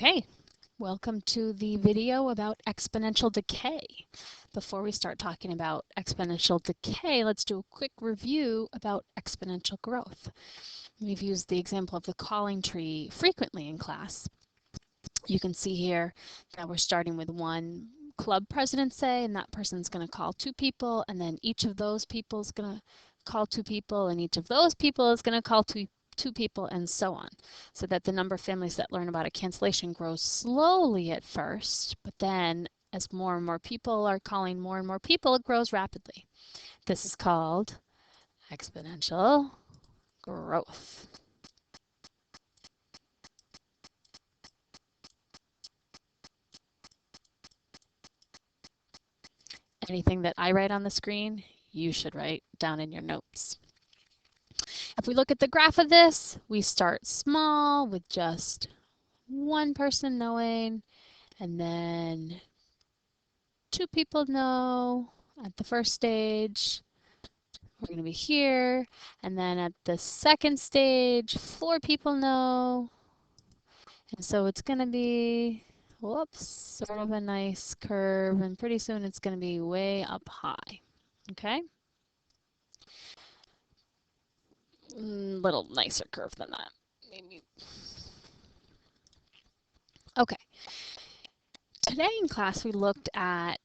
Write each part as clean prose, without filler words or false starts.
Okay, welcome to the video about exponential decay. Before we start talking about exponential decay, let's do a quick review about exponential growth. We've used the example of the calling tree frequently in class. You can see here that we're starting with one club president, say, and that person's going to call two people, and then each of those people is going to call two people, and each of those people is going to call two people, and so on, so that the number of families that learn about a cancellation grows slowly at first, but then as more and more people are calling more and more people, it grows rapidly. This is called exponential growth. Anything that I write on the screen, you should write down in your notes. If we look at the graph of this, we start small with just one person knowing, and then two people know at the first stage. We're going to be here, and then at the second stage, 4 people know, and so it's going to be, whoops, sort of a nice curve, and pretty soon it's going to be way up high, okay? Little nicer curve than that, maybe. Okay. Today in class we looked at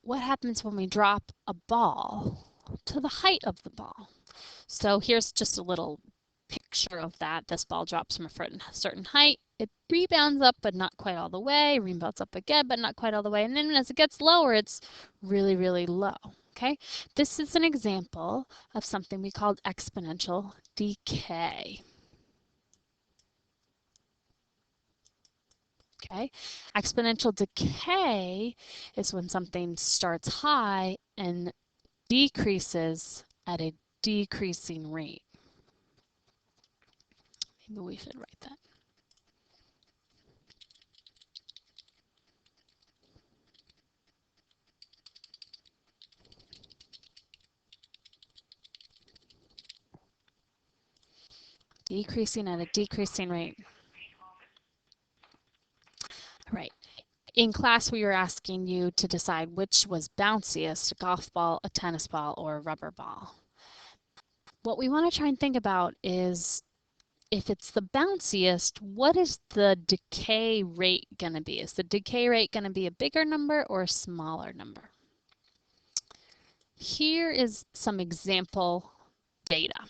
what happens when we drop a ball to the height of the ball. So here's just a little picture of that. This ball drops from a certain height. It rebounds up, but not quite all the way. Rebounds up again, but not quite all the way. And then as it gets lower, it's really, really low. Okay, this is an example of something we called exponential decay. Okay, exponential decay is when something starts high and decreases at a decreasing rate. Maybe we should write that. Decreasing at a decreasing rate. Right. In class, we were asking you to decide which was bounciest, a golf ball, a tennis ball, or a rubber ball. What we want to try and think about is if it's the bounciest, what is the decay rate going to be? Is the decay rate going to be a bigger number or a smaller number? Here is some example data.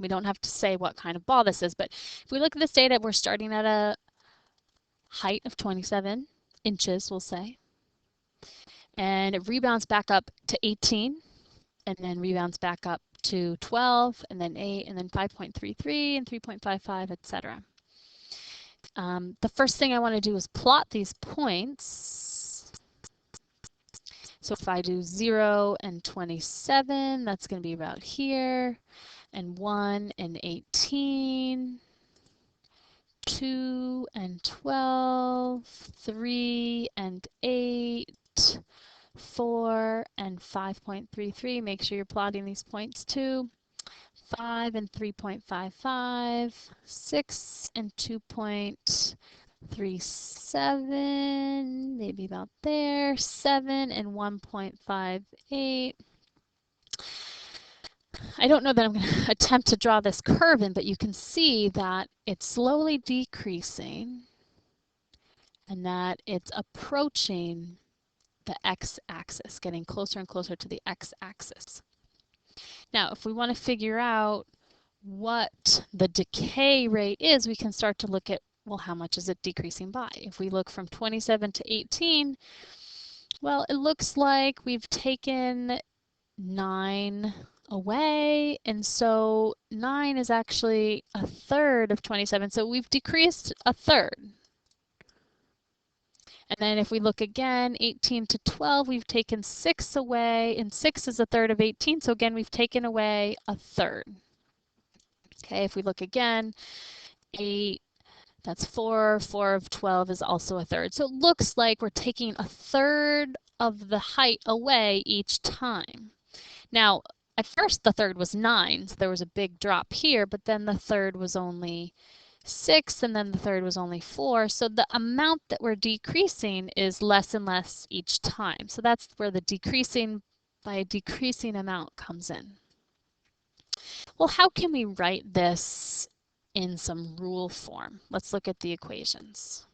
We don't have to say what kind of ball this is, but if we look at this data, we're starting at a height of 27 inches, we'll say. And it rebounds back up to 18, and then rebounds back up to 12, and then 8, and then 5.33, and 3.55, etc. The first thing I want to do is plot these points. So if I do 0 and 27, that's going to be about here, and 1 and 18, 2 and 12, 3 and 8, 4 and 5.33. Make sure you're plotting these points too. 5 and 3.55, 6 and 2.37, maybe about there, 7 and 1.58. I don't know that I'm going to attempt to draw this curve in, but you can see that it's slowly decreasing and that it's approaching the x-axis, getting closer and closer to the x-axis. Now, if we want to figure out what the decay rate is, we can start to look at, well, how much is it decreasing by? If we look from 27 to 18, well, it looks like we've taken 9 away, and so 9 is actually a third of 27, so we've decreased a third. And then if we look again, 18 to 12, we've taken 6 away, and 6 is a third of 18, so again, we've taken away a third. Okay, if we look again, 8, that's 4, 4 of 12 is also a third. So it looks like we're taking a third of the height away each time. Now, at first the third was 9, so there was a big drop here, but then the third was only 6, and then the third was only 4. So the amount that we're decreasing is less and less each time. So that's where the decreasing by a decreasing amount comes in. Well, how can we write this in some rule form? Let's look at the equations.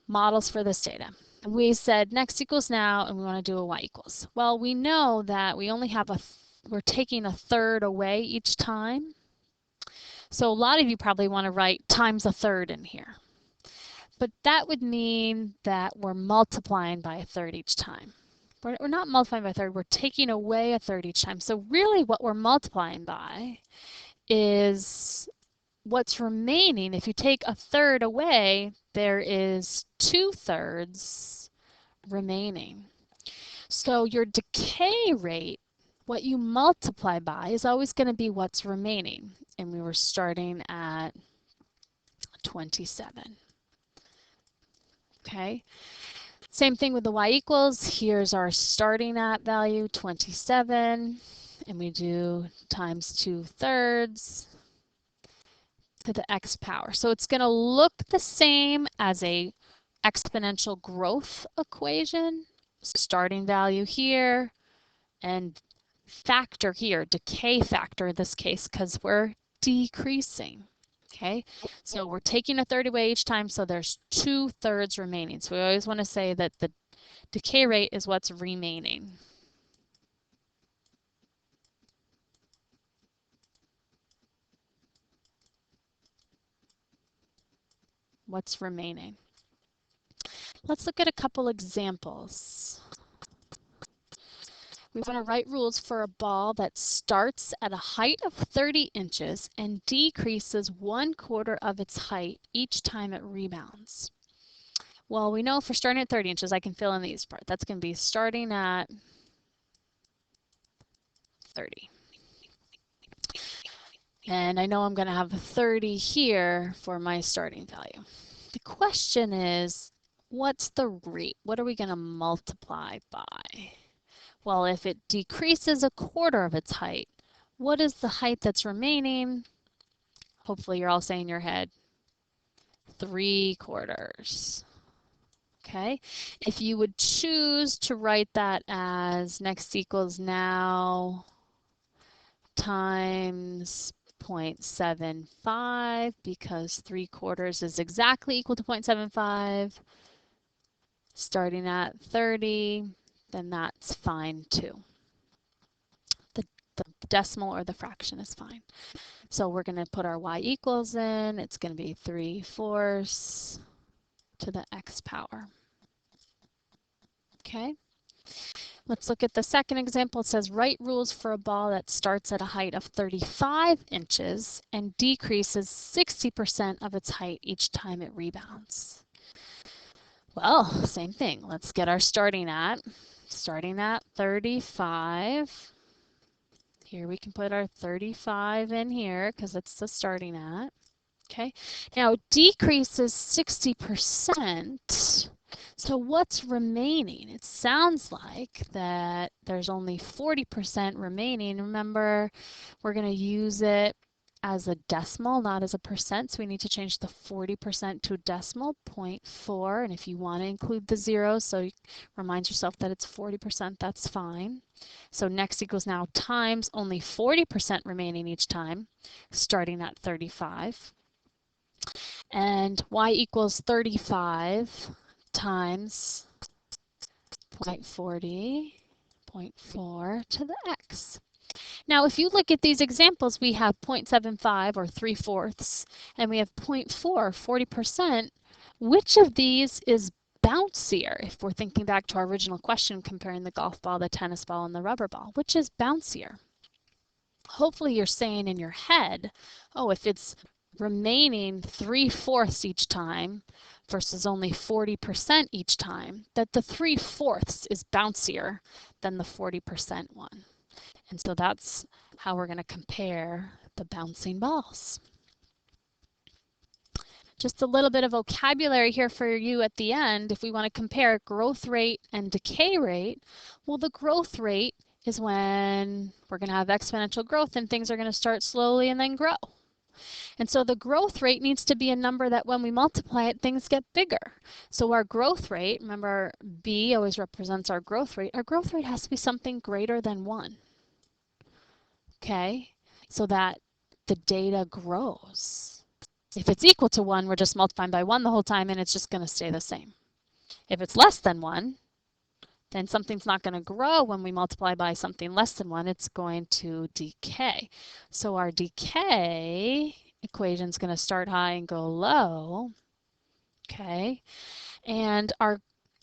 Models for this data. We said next equals now, and we want to do a y equals. Well, we know that we only have we're taking a third away each time. So a lot of you probably want to write times a third in here. But that would mean that we're multiplying by a third each time. We're not multiplying by a third, we're taking away a third each time. So really what we're multiplying by is what's remaining. If you take a third away, there is 2/3 remaining. So your decay rate, what you multiply by, is always going to be what's remaining. And we were starting at 27. Okay. Same thing with the y equals. Here's our starting at value, 27. And we do times 2/3 to the x power. So it's going to look the same as a exponential growth equation. Starting value here and factor here, decay factor in this case, because we're decreasing. Okay, so we're taking a third away each time, so there's 2/3 remaining. So we always want to say that the decay rate is what's remaining. What's remaining? Let's look at a couple examples. We want to write rules for a ball that starts at a height of 30 inches and decreases 1/4 of its height each time it rebounds. Well, we know if we're starting at 30 inches, I can fill in the east part. That's going to be starting at 30. And I know I'm going to have a 30 here for my starting value. The question is, what's the rate? What are we going to multiply by? Well, if it decreases 1/4 of its height, what is the height that's remaining? Hopefully you're all saying in your head, 3/4. Okay, if you would choose to write that as next equals now times 0.75, because 3/4 is exactly equal to 0.75, starting at 30, then that's fine too. The decimal or the fraction is fine. So we're going to put our y equals in. It's going to be 3/4 to the x power. Okay. Let's look at the second example. It says write rules for a ball that starts at a height of 35 inches and decreases 60% of its height each time it rebounds. Well, same thing. Let's get our starting at 35. Here we can put our 35 in here because it's the starting at. Okay, now decreases 60%. So what's remaining? It sounds like that there's only 40% remaining. Remember, we're going to use it as a decimal, not as a percent. So we need to change the 40% to a decimal, 0.4. And if you want to include the zero, so you remind yourself that it's 40%, that's fine. So next equals now times only 40% remaining each time, starting at 35. And y equals 35 times 0.40, 0.4 to the x. Now, if you look at these examples, we have 0.75 or 3/4, and we have 0.4, 40%. Which of these is bouncier? If we're thinking back to our original question, comparing the golf ball, the tennis ball, and the rubber ball, which is bouncier? Hopefully you're saying in your head, oh, if it's remaining 3/4 each time versus only 40% each time, that the 3/4 is bouncier than the 40% one. And so that's how we're going to compare the bouncing balls. Just a little bit of vocabulary here for you at the end. If we want to compare growth rate and decay rate, well, the growth rate is when we're going to have exponential growth and things are going to start slowly and then grow. And so the growth rate needs to be a number that when we multiply it, things get bigger. So our growth rate, remember B always represents our growth rate has to be something greater than 1. Okay, so that the data grows. If it's equal to 1, we're just multiplying by 1 the whole time and it's just going to stay the same. If it's less than 1, then something's not going to grow when we multiply by something less than 1. It's going to decay. So our decay equation is going to start high and go low. Okay, and our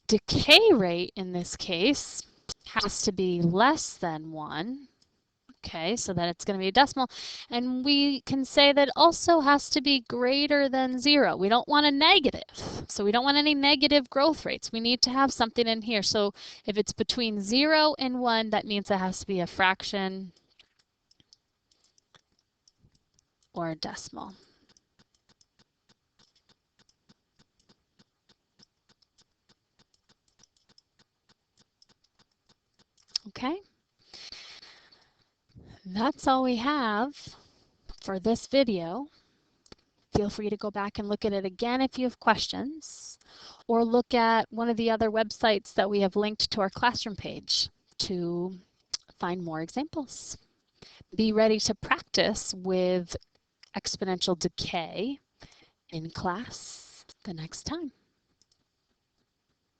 decay rate in this case has to be less than 1. Okay, so that it's going to be a decimal. And we can say that also has to be greater than 0. We don't want a negative. So we don't want any negative growth rates. We need to have something in here. So if it's between 0 and 1, that means it has to be a fraction or a decimal. Okay, that's all we have for this video. Feel free to go back and look at it again if you have questions, or look at one of the other websites that we have linked to our classroom page to find more examples. Be ready to practice with exponential decay in class the next time.